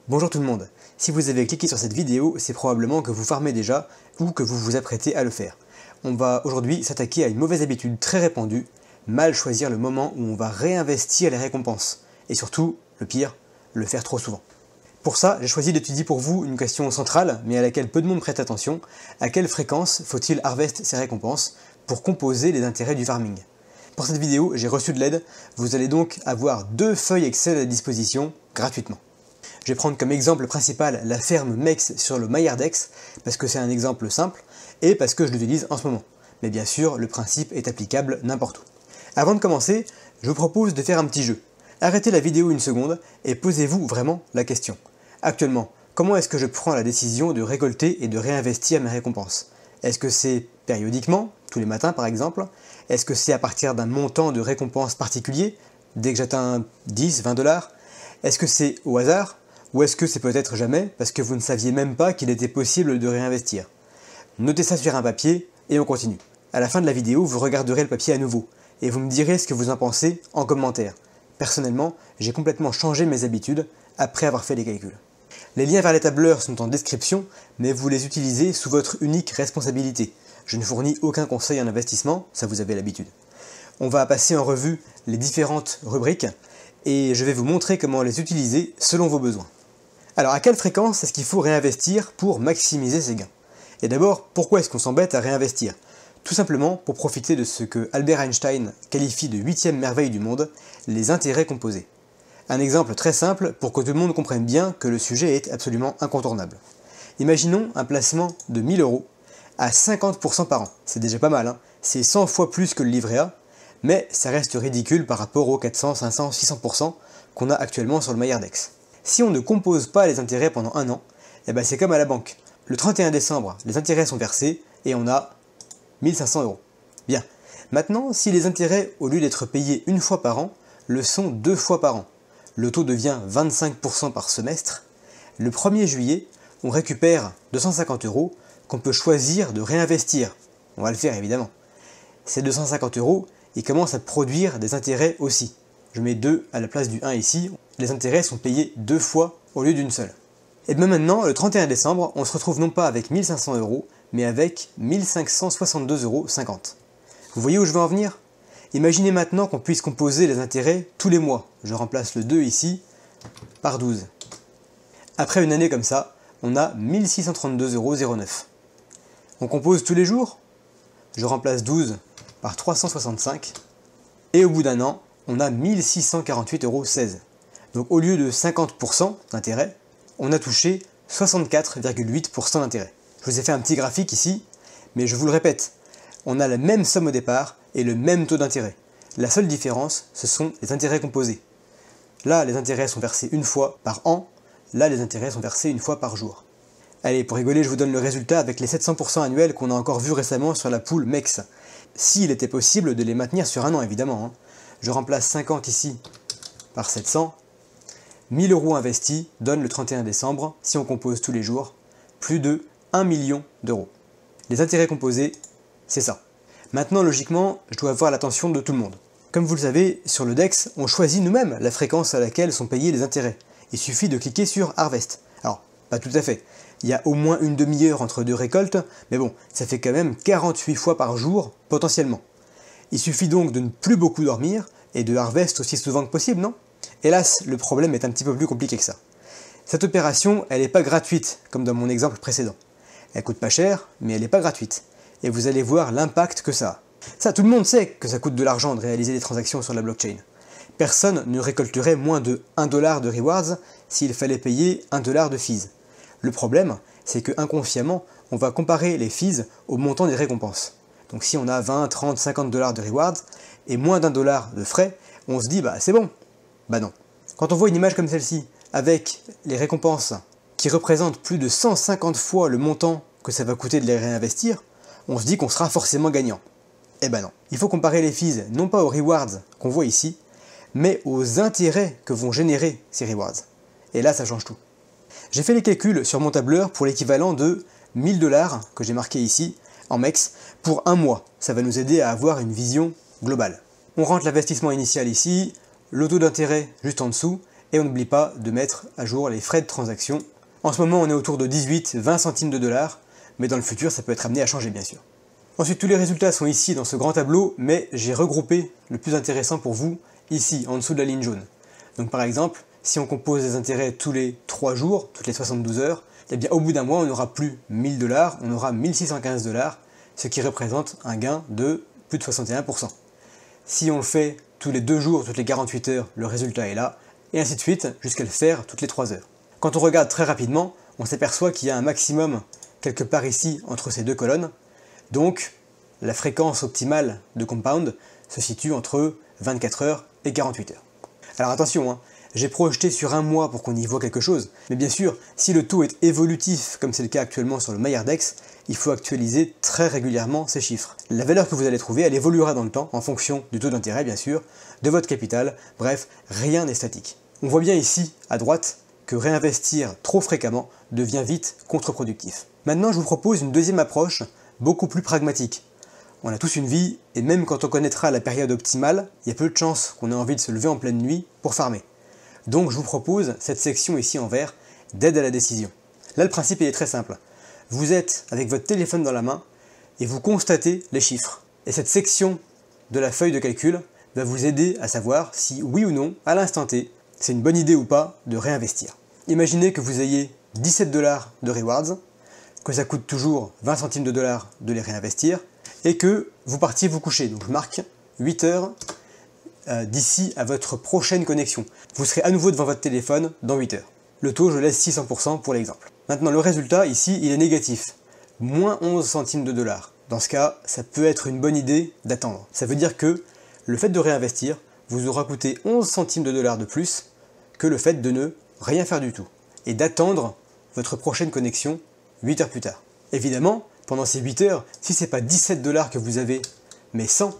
Bonjour tout le monde, si vous avez cliqué sur cette vidéo, c'est probablement que vous farmez déjà ou que vous vous apprêtez à le faire. On va aujourd'hui s'attaquer à une mauvaise habitude très répandue, mal choisir le moment où on va réinvestir les récompenses. Et surtout, le pire, le faire trop souvent. Pour ça, j'ai choisi d'étudier pour vous une question centrale, mais à laquelle peu de monde prête attention. À quelle fréquence faut-il harvest ces récompenses pour composer les intérêts du farming? Pour cette vidéo, j'ai reçu de l'aide, vous allez donc avoir 2 feuilles Excel à disposition gratuitement. Je vais prendre comme exemple principal la ferme MEX sur le MyHardX, parce que c'est un exemple simple, et parce que je l'utilise en ce moment. Mais bien sûr, le principe est applicable n'importe où. Avant de commencer, je vous propose de faire un petit jeu. Arrêtez la vidéo une seconde et posez-vous vraiment la question. Actuellement, comment est-ce que je prends la décision de récolter et de réinvestir mes récompenses? Est-ce que c'est périodiquement, tous les matins par exemple? Est-ce que c'est à partir d'un montant de récompense particulier, dès que j'atteins 10, 20 $? Est-ce que c'est au hasard? Ou est-ce que c'est peut-être jamais parce que vous ne saviez même pas qu'il était possible de réinvestir? Notez ça sur un papier et on continue. À la fin de la vidéo, vous regarderez le papier à nouveau et vous me direz ce que vous en pensez en commentaire. Personnellement, j'ai complètement changé mes habitudes après avoir fait les calculs. Les liens vers les tableurs sont en description, mais vous les utilisez sous votre unique responsabilité. Je ne fournis aucun conseil en investissement, ça vous avez l'habitude. On va passer en revue les différentes rubriques et je vais vous montrer comment les utiliser selon vos besoins. Alors à quelle fréquence est-ce qu'il faut réinvestir pour maximiser ses gains? Et d'abord, pourquoi est-ce qu'on s'embête à réinvestir? Tout simplement pour profiter de ce que Albert Einstein qualifie de 8e merveille du monde, les intérêts composés. Un exemple très simple pour que tout le monde comprenne bien que le sujet est absolument incontournable. Imaginons un placement de 1000 € à 50% par an. C'est déjà pas mal, hein, c'est 100 fois plus que le livret A, mais ça reste ridicule par rapport aux 400, 500, 600% qu'on a actuellement sur le MyHardX. Si on ne compose pas les intérêts pendant un an, c'est comme à la banque. Le 31 décembre, les intérêts sont versés et on a 1500 €. Bien. Maintenant, si les intérêts, au lieu d'être payés une fois par an, le sont 2 fois par an, le taux devient 25% par semestre. Le 1er juillet, on récupère 250 € qu'on peut choisir de réinvestir. On va le faire évidemment. Ces 250 €, ils commencent à produire des intérêts aussi. Je mets 2 à la place du 1 ici, les intérêts sont payés 2 fois au lieu d'une seule. Et bien maintenant, le 31 décembre, on se retrouve non pas avec 1500 €, mais avec 1562,50 €. Vous voyez où je veux en venir? Imaginez maintenant qu'on puisse composer les intérêts tous les mois. Je remplace le 2 ici par 12. Après une année comme ça, on a 1632,09 €. On compose tous les jours? Je remplace 12 par 365. Et au bout d'un an, on a 1648,16 €. Donc au lieu de 50% d'intérêt, on a touché 64,8% d'intérêt. Je vous ai fait un petit graphique ici, mais je vous le répète, on a la même somme au départ et le même taux d'intérêt. La seule différence, ce sont les intérêts composés. Là, les intérêts sont versés une fois par an, là, les intérêts sont versés une fois par jour. Allez, pour rigoler, je vous donne le résultat avec les 700% annuels qu'on a encore vu récemment sur la pool MEX. S'il était possible de les maintenir sur un an, évidemment. Je remplace 50 ici par 700. 1000 € investis donne le 31 décembre, si on compose tous les jours, plus de 1 million d'euros. Les intérêts composés, c'est ça. Maintenant, logiquement, je dois avoir l'attention de tout le monde. Comme vous le savez, sur le DEX, on choisit nous-mêmes la fréquence à laquelle sont payés les intérêts. Il suffit de cliquer sur Harvest. Alors, pas tout à fait. Il y a au moins une demi-heure entre 2 récoltes, mais bon, ça fait quand même 48 fois par jour, potentiellement. Il suffit donc de ne plus beaucoup dormir, et de harvest aussi souvent que possible, non? Hélas, le problème est un petit peu plus compliqué que ça. Cette opération, elle n'est pas gratuite, comme dans mon exemple précédent. Elle coûte pas cher, mais elle n'est pas gratuite. Et vous allez voir l'impact que ça a. Ça, tout le monde sait que ça coûte de l'argent de réaliser des transactions sur la blockchain. Personne ne récolterait moins de 1 $ de rewards s'il fallait payer 1 $ de fees. Le problème, c'est que inconsciemment, on va comparer les fees au montant des récompenses. Donc si on a 20, 30, 50 $ de rewards et moins d'1 $ de frais, on se dit c'est bon. Bah non. Quand on voit une image comme celle-ci, avec les récompenses qui représentent plus de 150 fois le montant que ça va coûter de les réinvestir, on se dit qu'on sera forcément gagnant. Eh ben non. Il faut comparer les fees non pas aux rewards qu'on voit ici, mais aux intérêts que vont générer ces rewards. Et là, ça change tout. J'ai fait les calculs sur mon tableur pour l'équivalent de 1000 $ que j'ai marqué ici, en MEX, pour un mois. Ça va nous aider à avoir une vision globale. On rentre l'investissement initial ici, le taux d'intérêt juste en dessous, Et on n'oublie pas de mettre à jour les frais de transaction. En ce moment, on est autour de 18-20 centimes de dollars, mais dans le futur, ça peut être amené à changer bien sûr. Ensuite, tous les résultats sont ici dans ce grand tableau, mais j'ai regroupé le plus intéressant pour vous ici, en dessous de la ligne jaune. Donc par exemple, si on compose les intérêts tous les 3 jours, toutes les 72 heures, eh bien au bout d'un mois, on n'aura plus 1000 dollars, on aura 1615 dollars, ce qui représente un gain de plus de 61%. Si on le fait tous les 2 jours, toutes les 48 heures, le résultat est là, et ainsi de suite, jusqu'à le faire toutes les 3 heures. Quand on regarde très rapidement, on s'aperçoit qu'il y a un maximum quelque part ici entre ces deux colonnes, donc la fréquence optimale de compound se situe entre 24 heures et 48 heures. Alors attention, hein, j'ai projeté sur un mois pour qu'on y voit quelque chose, mais bien sûr, si le taux est évolutif, comme c'est le cas actuellement sur le MyIndex, il faut actualiser très régulièrement ces chiffres. La valeur que vous allez trouver, elle évoluera dans le temps, en fonction du taux d'intérêt bien sûr, de votre capital, bref, rien n'est statique. On voit bien ici, à droite, que réinvestir trop fréquemment devient vite contre-productif. Maintenant, je vous propose une deuxième approche, beaucoup plus pragmatique. On a tous une vie, et même quand on connaîtra la période optimale, il y a peu de chances qu'on ait envie de se lever en pleine nuit pour farmer. Donc je vous propose cette section ici en vert d'aide à la décision. Là le principe est très simple. Vous êtes avec votre téléphone dans la main et vous constatez les chiffres. Et cette section de la feuille de calcul va vous aider à savoir si oui ou non, à l'instant T, c'est une bonne idée ou pas de réinvestir. Imaginez que vous ayez 17 dollars de rewards, que ça coûte toujours 20 centimes de dollars de les réinvestir, et que vous partiez vous coucher. Donc je marque 8 heures d'ici à votre prochaine connexion. Vous serez à nouveau devant votre téléphone dans 8 heures. Le taux, je laisse 600% pour l'exemple. Maintenant, le résultat, ici, il est négatif. Moins 11 centimes de dollars. Dans ce cas, ça peut être une bonne idée d'attendre. Ça veut dire que le fait de réinvestir vous aura coûté 11 centimes de dollars de plus que le fait de ne rien faire du tout. Et d'attendre votre prochaine connexion 8 heures plus tard. Évidemment, pendant ces 8 heures, si ce n'est pas 17 dollars que vous avez, mais 100,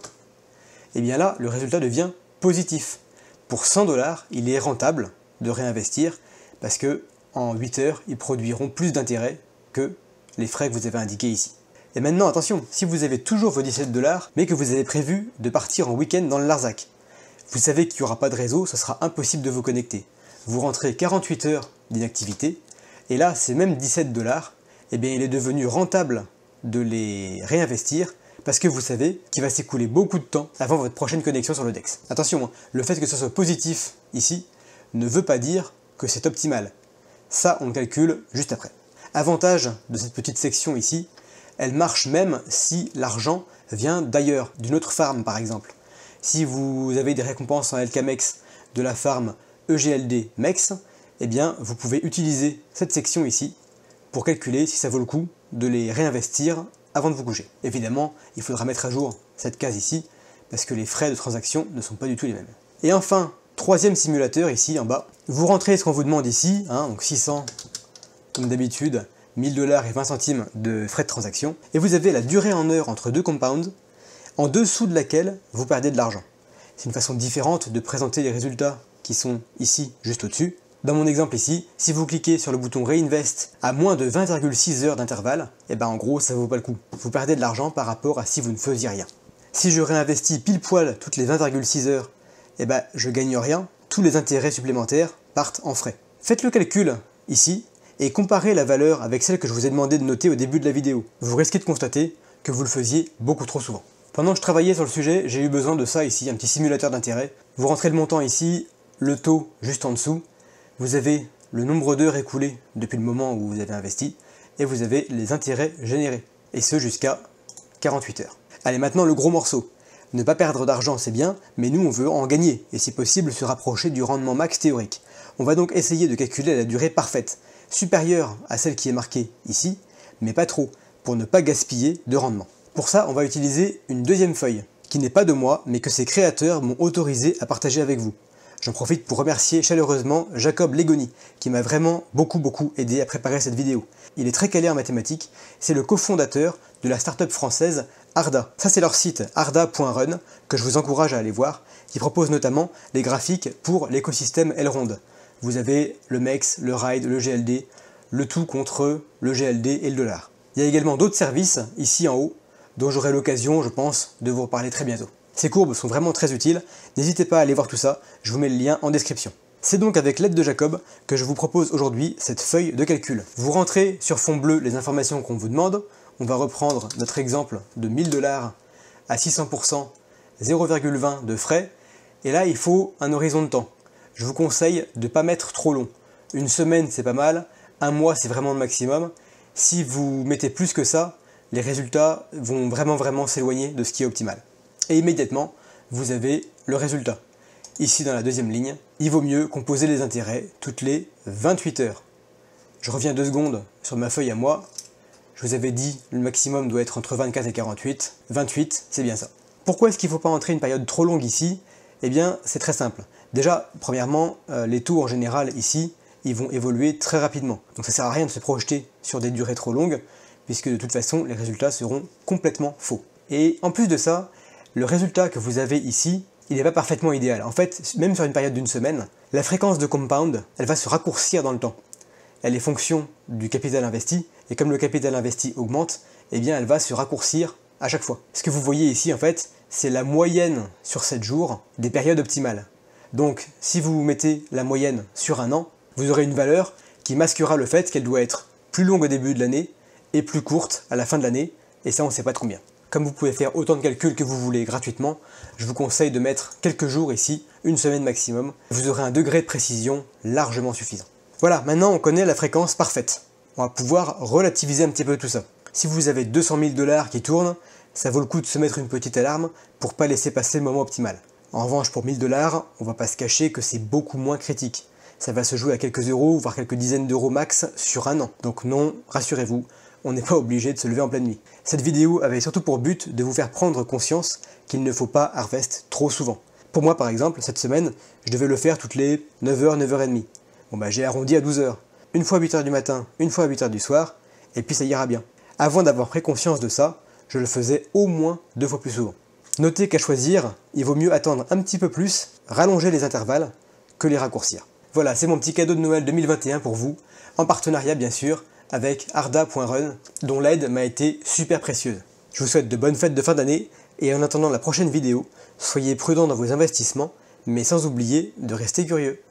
et bien là, le résultat devient positif. Pour 100 dollars, il est rentable de réinvestir parce que en 8 heures, ils produiront plus d'intérêt que les frais que vous avez indiqués ici. Et maintenant, attention, si vous avez toujours vos 17 dollars, mais que vous avez prévu de partir en week-end dans le Larzac, vous savez qu'il n'y aura pas de réseau, ce sera impossible de vous connecter. Vous rentrez 48 heures d'inactivité, et là, ces mêmes 17 dollars, eh bien, il est devenu rentable de les réinvestir parce que vous savez qu'il va s'écouler beaucoup de temps avant votre prochaine connexion sur le DEX. Attention, le fait que ce soit positif ici ne veut pas dire que c'est optimal. Ça, on le calcule juste après. Avantage de cette petite section ici, elle marche même si l'argent vient d'ailleurs, d'une autre farm par exemple. Si vous avez des récompenses en LKMEX de la farm EGLD MEX, eh bien vous pouvez utiliser cette section ici pour calculer si ça vaut le coup de les réinvestir avant de vous coucher. Évidemment, il faudra mettre à jour cette case ici, parce que les frais de transaction ne sont pas du tout les mêmes. Et enfin, troisième simulateur ici en bas, vous rentrez ce qu'on vous demande ici, donc 600 comme d'habitude, 1000 dollars et 20 centimes de frais de transaction, et vous avez la durée en heures entre deux compounds, en dessous de laquelle vous perdez de l'argent. C'est une façon différente de présenter les résultats qui sont ici, juste au-dessus. Dans mon exemple ici, si vous cliquez sur le bouton Reinvest à moins de 20,6 heures d'intervalle, et ben en gros ça vaut pas le coup. Vous perdez de l'argent par rapport à si vous ne faisiez rien. Si je réinvestis pile poil toutes les 20,6 heures, et ben je gagne rien, tous les intérêts supplémentaires partent en frais. Faites le calcul ici et comparez la valeur avec celle que je vous ai demandé de noter au début de la vidéo. Vous risquez de constater que vous le faisiez beaucoup trop souvent. Pendant que je travaillais sur le sujet, j'ai eu besoin de ça ici, un petit simulateur d'intérêt. Vous rentrez le montant ici, le taux juste en dessous. Vous avez le nombre d'heures écoulées depuis le moment où vous avez investi, et vous avez les intérêts générés, et ce jusqu'à 48 heures. Allez, maintenant le gros morceau. Ne pas perdre d'argent c'est bien, mais nous on veut en gagner, et si possible se rapprocher du rendement max théorique. On va donc essayer de calculer la durée parfaite, supérieure à celle qui est marquée ici, mais pas trop, pour ne pas gaspiller de rendement. Pour ça, on va utiliser une deuxième feuille, qui n'est pas de moi, mais que ses créateurs m'ont autorisé à partager avec vous. J'en profite pour remercier chaleureusement Jacob Legoni, qui m'a vraiment beaucoup aidé à préparer cette vidéo. Il est très calé en mathématiques, c'est le cofondateur de la start-up française Arda. Ça c'est leur site arda.run, que je vous encourage à aller voir, qui propose notamment les graphiques pour l'écosystème Elrond. Vous avez le MEX, le RIDE, le GLD, le tout contre le GLD et le dollar. Il y a également d'autres services, ici en haut, dont j'aurai l'occasion, je pense, de vous reparler très bientôt. Ces courbes sont vraiment très utiles, n'hésitez pas à aller voir tout ça, je vous mets le lien en description. C'est donc avec l'aide de Jacob que je vous propose aujourd'hui cette feuille de calcul. Vous rentrez sur fond bleu les informations qu'on vous demande. On va reprendre notre exemple de 1000 $ à 600%, 0,20 de frais. Et là, il faut un horizon de temps. Je vous conseille de ne pas mettre trop long. Une semaine, c'est pas mal. Un mois, c'est vraiment le maximum. Si vous mettez plus que ça, les résultats vont vraiment s'éloigner de ce qui est optimal. Et immédiatement, vous avez le résultat. Ici, dans la deuxième ligne, il vaut mieux composer les intérêts toutes les 28 heures. Je reviens 2 secondes sur ma feuille à moi. Je vous avais dit, le maximum doit être entre 24 et 48. 28, c'est bien ça. Pourquoi est-ce qu'il ne faut pas entrer une période trop longue ici? Eh bien, c'est très simple. Déjà, premièrement, les taux en général ici, ils vont évoluer très rapidement. Donc ça ne sert à rien de se projeter sur des durées trop longues, puisque de toute façon, les résultats seront complètement faux. Et en plus de ça, le résultat que vous avez ici, il n'est pas parfaitement idéal. En fait, même sur une période d'une semaine, la fréquence de compound, elle va se raccourcir dans le temps. Elle est fonction du capital investi, et comme le capital investi augmente, eh bien elle va se raccourcir à chaque fois. Ce que vous voyez ici, en fait, c'est la moyenne sur 7 jours des périodes optimales. Donc, si vous mettez la moyenne sur un an, vous aurez une valeur qui masquera le fait qu'elle doit être plus longue au début de l'année et plus courte à la fin de l'année, et ça on ne sait pas de combien. Comme vous pouvez faire autant de calculs que vous voulez gratuitement, je vous conseille de mettre quelques jours ici, une semaine maximum, vous aurez un degré de précision largement suffisant. Voilà, maintenant on connaît la fréquence parfaite. On va pouvoir relativiser un petit peu tout ça. Si vous avez 200 000 $ qui tournent, ça vaut le coup de se mettre une petite alarme pour pas laisser passer le moment optimal. En revanche, pour 1000 $, on va pas se cacher que c'est beaucoup moins critique. Ça va se jouer à quelques euros, voire quelques dizaines d'euros max sur un an. Donc non, rassurez-vous, on n'est pas obligé de se lever en pleine nuit. Cette vidéo avait surtout pour but de vous faire prendre conscience qu'il ne faut pas harvest trop souvent. Pour moi par exemple, cette semaine, je devais le faire toutes les 9h, 9h30. Bon bah j'ai arrondi à 12h. Une fois à 8h du matin, une fois à 8h du soir, et puis ça ira bien. Avant d'avoir pris conscience de ça, je le faisais au moins 2 fois plus souvent. Notez qu'à choisir, il vaut mieux attendre un petit peu plus, rallonger les intervalles, que les raccourcir. Voilà, c'est mon petit cadeau de Noël 2021 pour vous, en partenariat bien sûr, avec Arda.run, dont l'aide m'a été super précieuse. Je vous souhaite de bonnes fêtes de fin d'année, et en attendant la prochaine vidéo, soyez prudents dans vos investissements, mais sans oublier de rester curieux.